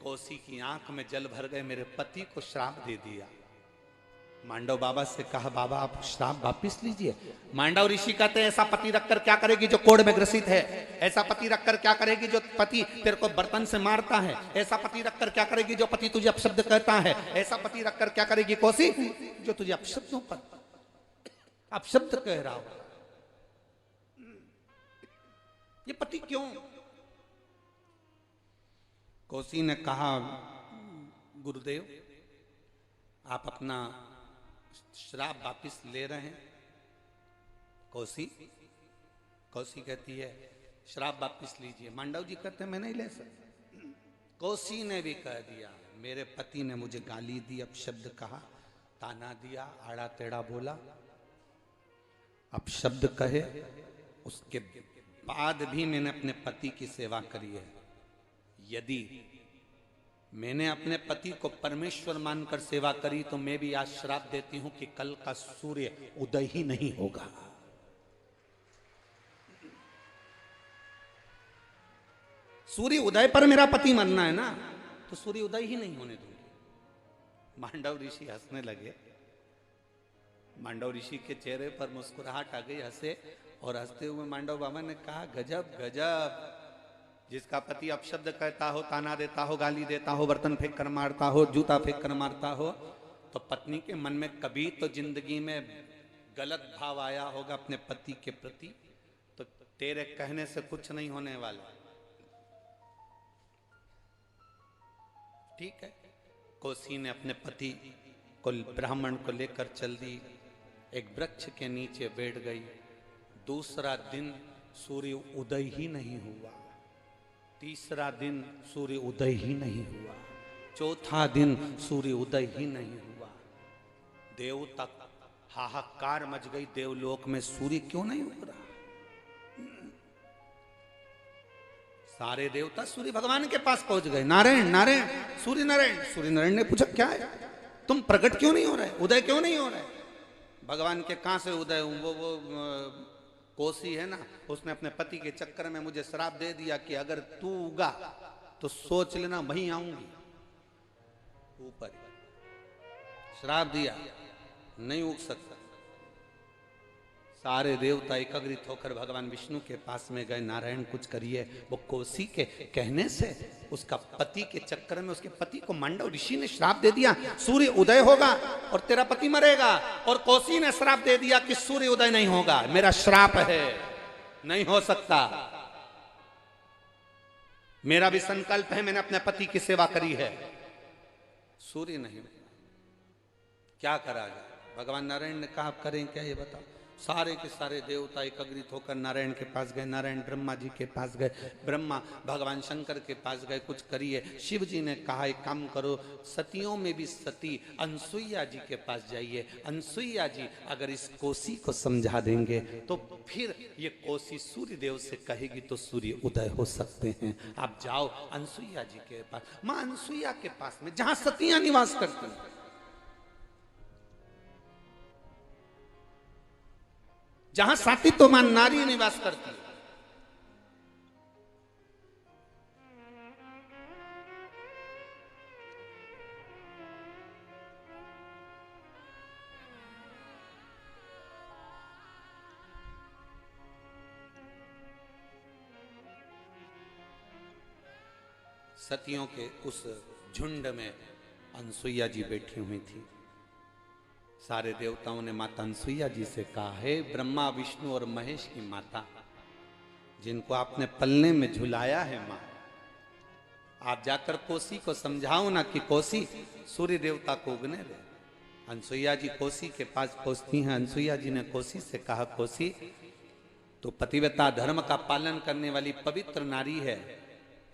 कोसी की आंख में जल भर गए, मेरे पति को श्राप दे दिया। मांडव बाबा से कहा, बाबा आप श्राप वापिस लीजिए। मांडव ऋषि कहते हैं, ऐसा पति रखकर क्या करेगी जो कोढ़ में ग्रसित है? ऐसा पति रखकर क्या करेगी जो पति तेरे को बर्तन से मारता है? ऐसा पति रखकर क्या करेगी जो पति तुझे अपशब्द कहता है? ऐसा पति रखकर क्या करेगी कोसी जो तुझे अपशब्दों पर अपशब्द कह रहा हो? ये पति क्यों? कोसी ने कहा, गुरुदेव आप अपना श्राप वापिस ले रहे हैं? कोसी कहती है, श्राप वापिस लीजिए। मांडव जी कहते हैं, मैं नहीं ले सकता। कोसी ने भी कह दिया, मेरे पति ने मुझे गाली दी, अपशब्द कहा, ताना दिया, आड़ा टेढ़ा बोला, अपशब्द कहे, उसके बाद भी मैंने अपने पति की सेवा करी है। यदि मैंने अपने पति को परमेश्वर मानकर सेवा करी तो मैं भी आज श्राप देती हूं कि कल का सूर्य उदय ही नहीं होगा। सूर्य उदय पर मेरा पति मरना है ना, तो सूर्य उदय ही नहीं होने दूंगी। मांडव ऋषि हंसने लगे। मांडव ऋषि के चेहरे पर मुस्कुराहट आ गई, हंसे, और हंसते हुए मांडव बाबा ने कहा, गजब गजब, जिसका पति अपशब्द कहता हो, ताना देता हो, गाली देता हो, बर्तन फेंक कर मारता हो, जूता फेंक कर मारता हो, तो पत्नी के मन में कभी तो जिंदगी में गलत भाव आया होगा अपने पति के प्रति, तो तेरे कहने से कुछ नहीं होने वाला। ठीक है। कोसी ने अपने पति को, ब्राह्मण को लेकर चल दी, एक वृक्ष के नीचे बैठ गई। दूसरा दिन सूर्य उदय ही नहीं हुआ, तीसरा दिन सूर्य उदय ही नहीं हुआ, चौथा दिन सूर्य उदय ही नहीं हुआ। देव तक हाहाकार मच गई, देवलोक में सूर्य क्यों नहीं उग रहा? सारे देवता सूर्य भगवान के पास पहुंच गए। नारायण नारायण, सूर्य नारायण। सूर्य नारायण ने पूछा, क्या है, तुम प्रकट क्यों नहीं हो रहे, उदय क्यों नहीं हो रहे? भगवान के कहां से उदय हूं? वो कोसी है ना, उसने अपने पति के चक्कर में मुझे श्राप दे दिया कि अगर तू उगा तो सोच लेना वहीं आऊंगी। ऊपर श्राप दिया, नहीं उग सकता। सारे देवता एकत्रित होकर भगवान विष्णु के पास में गए, नारायण कुछ करिए। वो कोसी के कहने से उसका पति के चक्कर में उसके पति को मांडव ऋषि ने श्राप दे दिया, सूर्य उदय होगा और तेरा पति मरेगा। और कोसी ने श्राप दे दिया कि सूर्य उदय नहीं होगा, मेरा श्राप है, नहीं हो सकता। मेरा भी संकल्प है, मैंने अपने पति की सेवा करी है, सूर्य नहीं। क्या करा जाए? भगवान नारायण ने कहा, आप करें क्या ये बताओ। सारे के सारे देवता एकत्रित होकर नारायण के पास गए। नारायण ब्रह्मा जी के पास गए, ब्रह्मा भगवान शंकर के पास गए, कुछ करिए। शिव जी ने कहा, एक काम करो, सतियों में भी सती अनसुईया जी के पास जाइए। अनसुईया जी अगर इस कोसी को समझा देंगे तो फिर ये कोसी सूर्य देव से कहेगी तो सूर्य उदय हो सकते हैं। आप जाओ अनसुईया जी के पास, माँ अनसुईया के पास में, जहां सतियां निवास करती हैं, जहां सातित्वमान नारी निवास करती है। सतियों के उस झुंड में अनसुईया जी बैठी हुई थी। सारे देवताओं ने माता अनसुईया जी से कहा, हे ब्रह्मा विष्णु और महेश की माता, जिनको आपने पलने में झुलाया है मां, आप जाकर कोसी को समझाओ ना कि कोसी सूर्य देवता को उगने दे। अनसुईया जी कोसी के पास पहुंचती हैं। अनसुईया जी ने कोसी से कहा, कोसी तो पतिव्रता धर्म का पालन करने वाली पवित्र नारी है,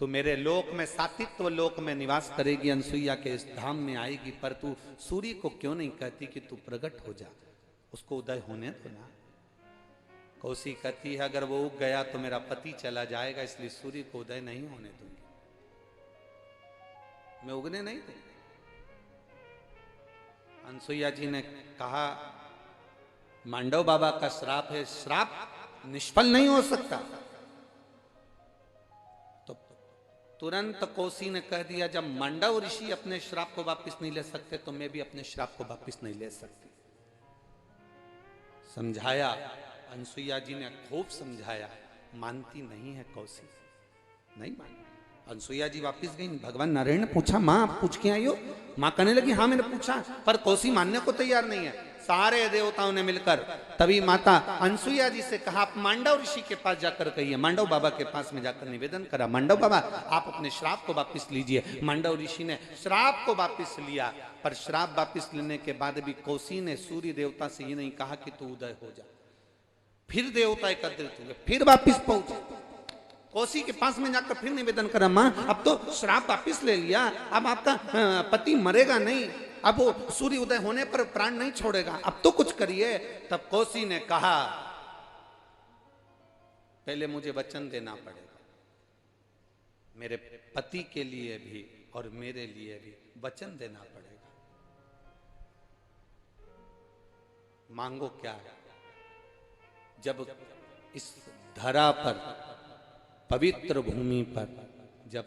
तो मेरे लोक में सातित्व लोक में निवास करेगी, अनसुईया के इस धाम में आएगी, पर तू सूर्य को क्यों नहीं कहती कि तू प्रकट हो जा, उसको उदय होने दो ना। कोसी कहती है, अगर वो उग गया तो मेरा पति चला जाएगा, इसलिए सूर्य को उदय नहीं होने दूंगी, मैं उगने नहीं दूंगी। अनसुईया जी ने कहा, मांडव बाबा का श्राप है, श्राप निष्फल नहीं हो सकता। तो तुरंत कोसी ने कह दिया, जब मांडव ऋषि अपने श्राप को वापस नहीं ले सकते तो मैं भी अपने श्राप को वापस नहीं ले सकती। समझाया, अनसुईया जी ने खूब समझाया, मानती नहीं है कोसी, नहीं मानती। अनसुईया जी वापस गई। भगवान नारायण ने पूछा, मां आप पूछ के आई हो? मां कहने लगी, हाँ मैंने पूछा, पर कोसी मानने को तैयार नहीं है। सारे देवताओं ने मिलकर तभी माता अनसुईया जी से कहा, आप मांडव ऋषि के पास जाकर कहिए। मांडव बाबा के पास में जाकर निवेदन करा, मांडव बाबा आप अपने श्राप को वापस लीजिए। मांडव ऋषि ने श्राप को वापस लिया, पर श्राप वापस लेने के बाद भी कोसी ने सूर्य देवता से ये नहीं कहा कि तू उदय हो जा। फिर देवता एकत्रित हुए, फिर वापिस पहुंचे, कोसी के पास में जाकर फिर निवेदन करा, मां अब तो श्राप वापिस ले लिया, अब आपका पति मरेगा नहीं, अब वो सूर्य उदय होने पर प्राण नहीं छोड़ेगा, अब तो कुछ करिए। तब कोसी ने कहा, पहले मुझे वचन देना पड़ेगा, मेरे पति के लिए भी और मेरे लिए भी वचन देना पड़ेगा। मांगो क्या है? जब इस धरा पर, पवित्र भूमि पर, जब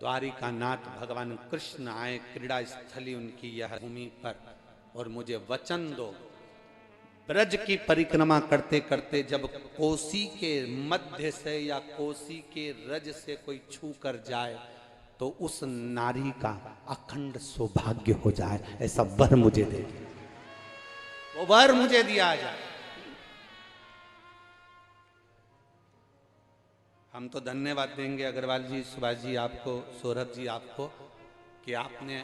द्वारिका नाथ भगवान कृष्ण आए, क्रीड़ा स्थली उनकी यह भूमि पर, और मुझे वचन दो, ब्रज की परिक्रमा करते करते जब कोसी के मध्य से या कोसी के रज से कोई छू कर जाए तो उस नारी का अखंड सौभाग्य हो जाए, ऐसा वर मुझे दे, वो वर मुझे दिया जाए। हम तो धन्यवाद देंगे अग्रवाल जी, सुभाष जी आपको, सौरभ जी आपको, कि आपने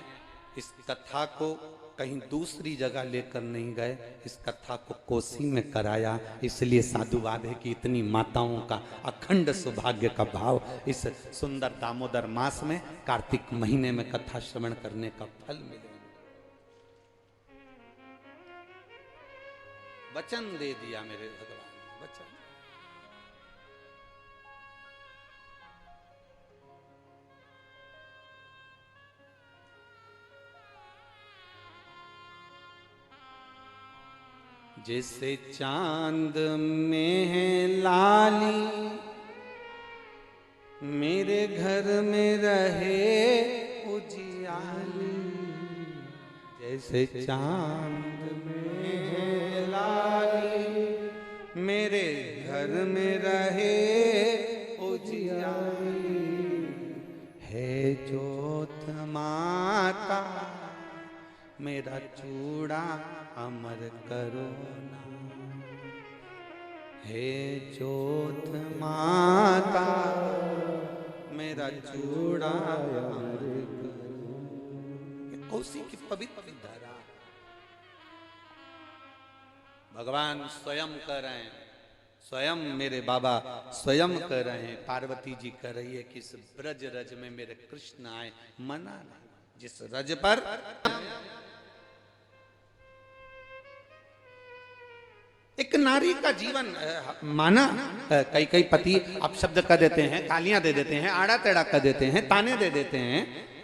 इस कथा को कहीं दूसरी जगह लेकर नहीं गए, इस कथा को कोसी में कराया। इसलिए साधुवाद है कि इतनी माताओं का अखंड सौभाग्य का भाव इस सुंदर दामोदर मास में, कार्तिक महीने में कथा श्रवण करने का फल मिले। वचन दे दिया मेरे भगवान, वचन। जैसे चांद में है लाली, मेरे घर में रहे उजियाली। जैसे चांद में है लाली, मेरे घर में रहे उजियाली। है ज्योत माता मेरा चूड़ा अमर करो ना। हे ज्योत माता मेरा चूड़ा अमर करो। कोसी की पवित्र धारा भगवान स्वयं कर रहे हैं, स्वयं मेरे बाबा स्वयं कर रहे हैं। पार्वती जी कह रही है कि इस ब्रज रज में मेरे कृष्ण आए, मना नहीं। जिस रज पर एक नारी का जीवन माना, कई कई पति आप शब्द कर देते हैं, गालियां दे देते हैं, आड़ा टेढ़ा कर देते हैं, ताने दे देते हैं,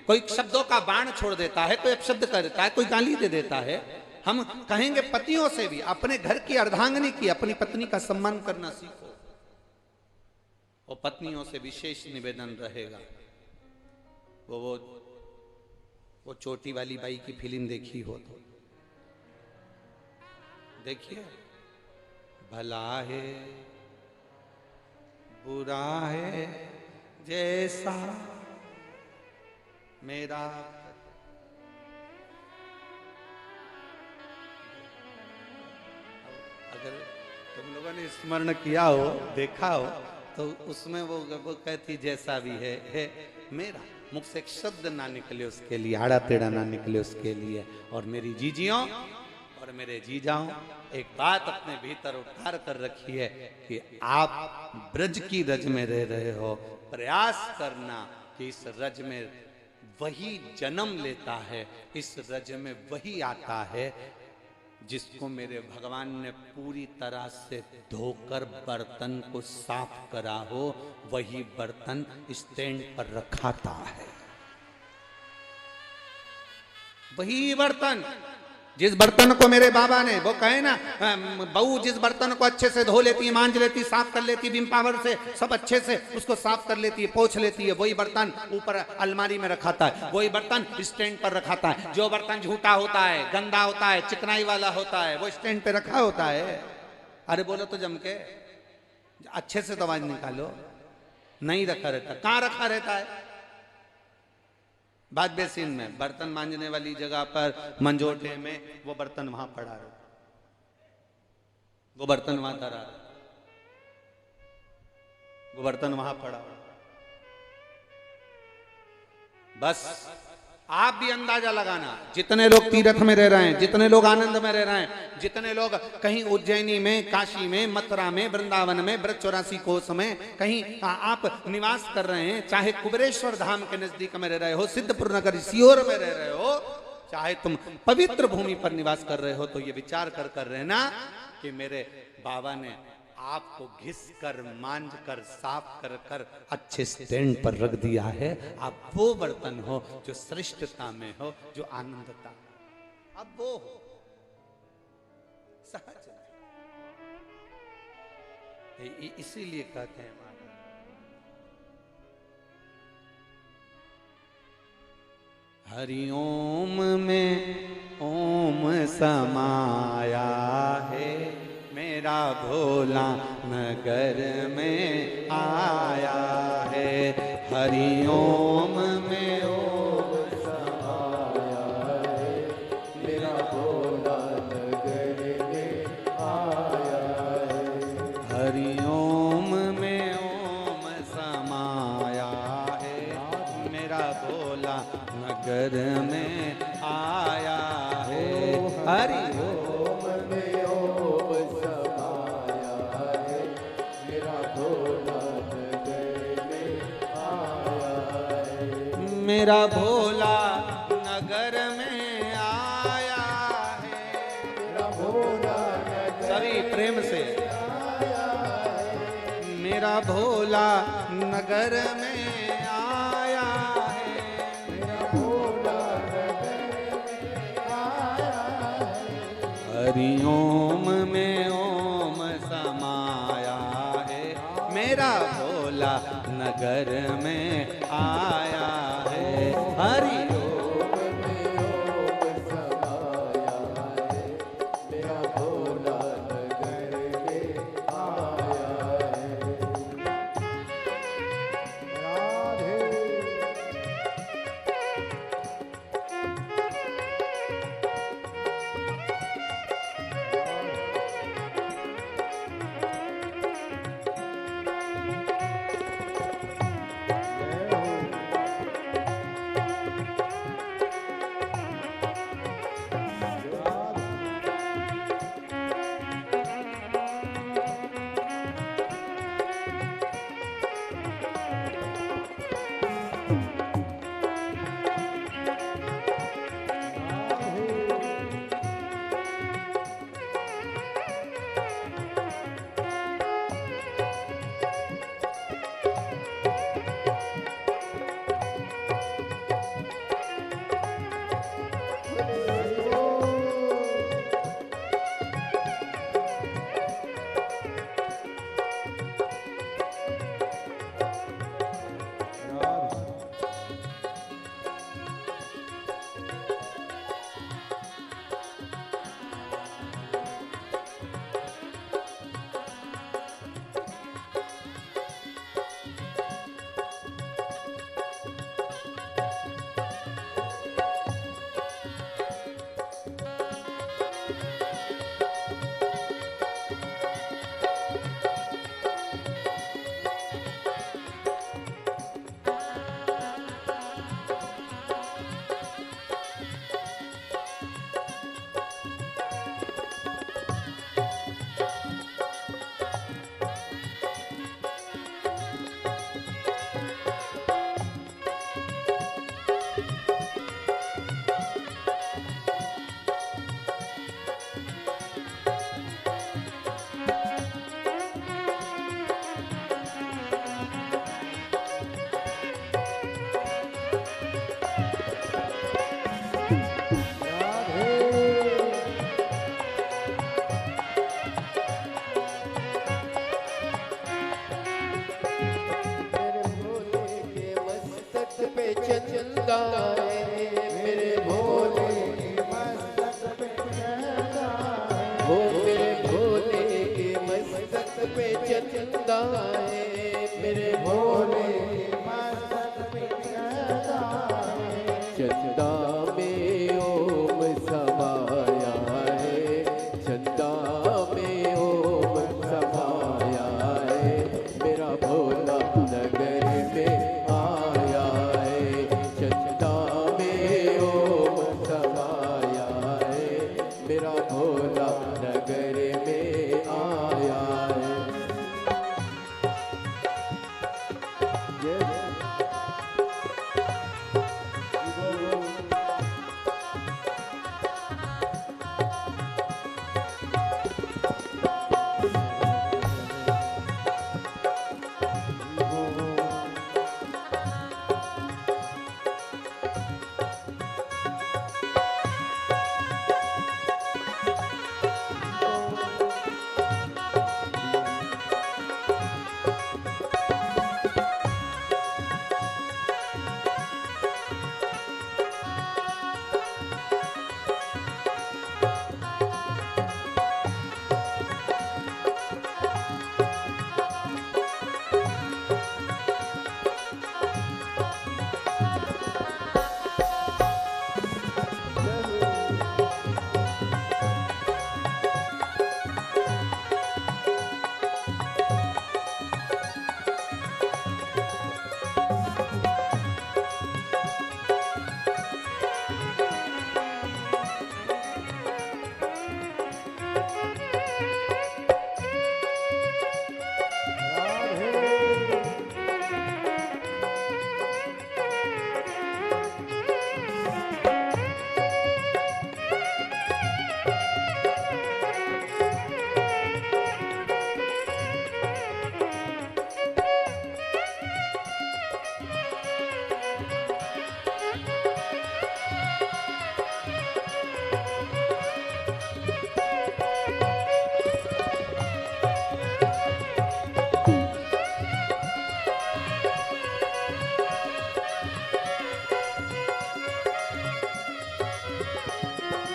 कोई शब्दों का बाण छोड़ देता है, कोई अपशब्द कर देता है, कोई गाली दे देता है। हम कहेंगे पतियों से भी, अपने घर की अर्धांगिनी की, अपनी पत्नी का सम्मान करना सीखो। और पत्नियों से विशेष निवेदन रहेगा, वो चोटी वाली बाई की फिल्म देखी हो तो देखिए, भला है बुरा है जैसा मेरा, अगर तुम लोगों ने स्मरण किया हो, देखा हो, तो उसमें वो कहती जैसा भी है मेरा। मुख से एक शब्द ना निकले उसके लिए, आड़ा टेढ़ा ना निकले उसके लिए। और मेरी जीजियों और मेरे जीजाओं, एक बात अपने भीतर उतार कर रखी है कि आप ब्रज की रज में रह रहे हो, प्रयास करना कि इस रज में वही जन्म लेता है, इस रज में वही आता है जिसको मेरे भगवान ने पूरी तरह से धोकर बर्तन को साफ करा हो, वही बर्तन स्टैंड पर रखाता है। वही बर्तन, जिस बर्तन को मेरे बाबा ने, वो कहे ना, बहू जिस बर्तन को अच्छे से धो लेती है, मांज लेती, साफ कर लेती, विम पावर से सब अच्छे से उसको साफ कर लेती है, पोंछ लेती है, वही बर्तन ऊपर अलमारी में रखाता है, वही बर्तन स्टैंड पर रखाता है। जो बर्तन झूठा होता है, गंदा होता है, चिकनाई वाला होता है, वो स्टैंड पे रखा होता है। अरे बोलो तो जम के, अच्छे से तो आवाज निकालो। नहीं रखा रहता। कहाँ रखा रहता है? बाथ बेसिन में, बर्तन मांजने वाली जगह पर, मंजोटे में, वो बर्तन वहां पड़ा है, वो बर्तन वहां धरा, वो बर्तन वहां पड़ा। बस आप भी अंदाजा लगाना, जितने लोग तीर्थ में रह रहे हैं, जितने लोग आनंद में रह रहे हैं, जितने लोग कहीं उज्जैनी में, काशी में, मथुरा में, वृंदावन में, ब्रज 84 कोस में कहीं आप निवास कर रहे हैं, चाहे कुबेरेश्वर धाम के नजदीक में रह रहे हो, सिद्धपुर नगर सीहोर में रह रहे हो, चाहे तुम पवित्र भूमि पर निवास कर रहे हो, तो ये विचार कर रहना कि मेरे बाबा ने आपको घिस कर, मांझ कर, साफ कर कर अच्छे स्टैंड पर रख दिया है। आप वो बर्तन हो जो श्रेष्ठता में हो, जो आनंदता, अब वो हो, सहज नहीं। इसीलिए कहते हैं हरिओम में ओम समाया है, मेरा भोला नगर में आया है। हरिओम में ओम समाया है, मेरा भोला नगर में आया है। हरिओम में ओम समाया है, मेरा भोला नगर में आया है। हरिओम मेरा भोला नगर में आया है, मेरा भोला नगर, सभी प्रेम से, मेरा भोला नगर में आया है, मेरा भोला नगर में आया है। हरिओम में ओम समाया है, मेरा भोला नगर में आया है। हरिओम में ओम समाया है, मेरा भोला नगर में आया है। राधे पे चंदा है, मेरे भोले के मस्तक पे चंदा है। हो मेरे भोले के मस्तक पे चंदा है, मेरे भोले के मस्तक पे चंदा है। चंदा में ओम समाया है, चंदा में ओम समाया है। मेरा भोला नगर में आया है, चंदा में ओम समाया है। मेरा भोला नगर में आया है।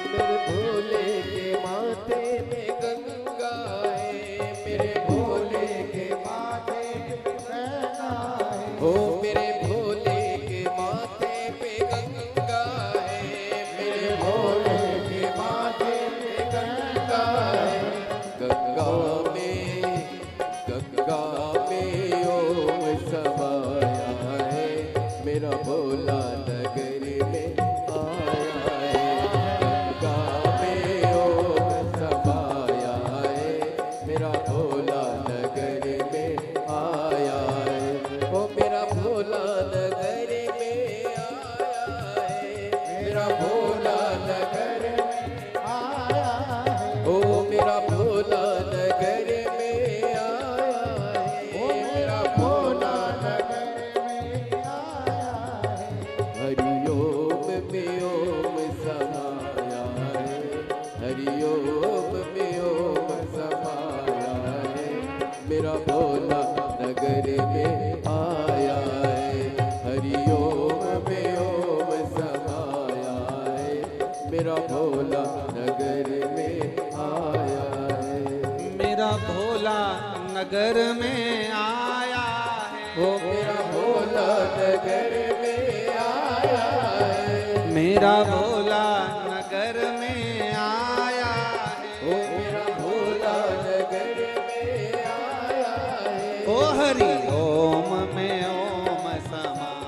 मेरे भोले के माथे में गंगा है, मेरे भोले के माथे पे गंगा है। हो मेरे भोले के माथे पे गंगा है, मेरे भोले के माथे पे गंगा है। गंगा में ओम समाया है, मेरा भोला नगर में आया है। गंगा में ओम समाया है, मेरा भोला नगर में आया है। ओ मेरा भोला नगर में आया है, मेरा भोला नगर में आया है। ओ मेरा भोला नगर में आया है, ओ मेरा भोला नगर में आया है। हरिओम में ओम समाया है, हरिओम में ओम समाया है। मेरा भोला नगर में आया है, हरिओम में ओम समाया है। मेरा भोला नगर में आया है। मेरा भोला नगर में आया है। वो मेरा भोला नगर में आया है। मेरा भोला